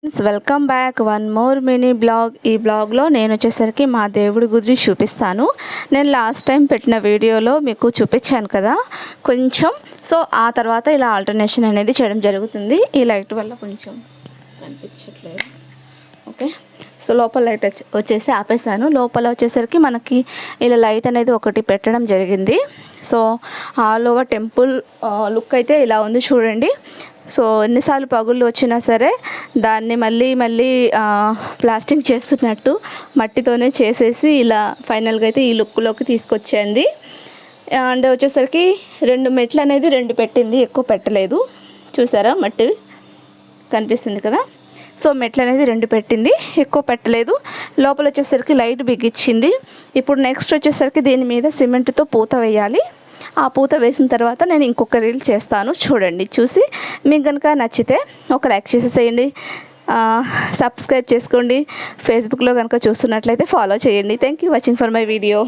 Welcome back one more mini blog. ఈ బ్లాగ్లో నేను వచ్చేసరికి మా దేవుడి గుడి చూపిస్తాను. నేను లాస్ట్ టైం పెట్టిన వీడియోలో మీకు చూపించాను కదా కొంచెం. సో ఆ తర్వాత ఇలా ఆల్టర్నేషన్ అనేది చేయడం జరుగుతుంది. ఈ లైట్ వల్ల కొంచెం కనిపించట్లేదు. ఓకే, సో లోపల లైట్ వచ్చేసి ఆపేసాను. లోపల వచ్చేసరికి మనకి ఇలా లైట్ అనేది ఒకటి పెట్టడం జరిగింది. So all over temple look అయితే ఇలా ఉంది చూడండి. సో ఎన్నిసార్లు పగుళ్ళు వచ్చినా సరే దాన్ని మళ్ళీ ప్లాస్టింగ్ చేస్తున్నట్టు మట్టితోనే చేసేసి ఇలా ఫైనల్గా అయితే ఈ లుక్లోకి తీసుకొచ్చింది. అండ్ వచ్చేసరికి 2 మెట్లు అనేది 2 పెట్టింది, ఎక్కువ పెట్టలేదు. చూసారా మట్టి కనిపిస్తుంది కదా. సో మెట్లు అనేది 2 పెట్టింది, ఎక్కువ పెట్టలేదు. లోపల వచ్చేసరికి లైట్ బిగించింది. ఇప్పుడు నెక్స్ట్ వచ్చేసరికి దీని మీద సిమెంట్తో పూత వేయాలి. ఆ పూత వేసిన తర్వాత నేను ఇంకొక రీల్ చేస్తాను, చూడండి. చూసి మీకు కనుక నచ్చితే ఒక లైక్ చేసేసేయండి, సబ్స్క్రైబ్ చేసుకోండి. ఫేస్బుక్లో కనుక చూస్తున్నట్లయితే ఫాలో చేయండి. Thank you watching for my video.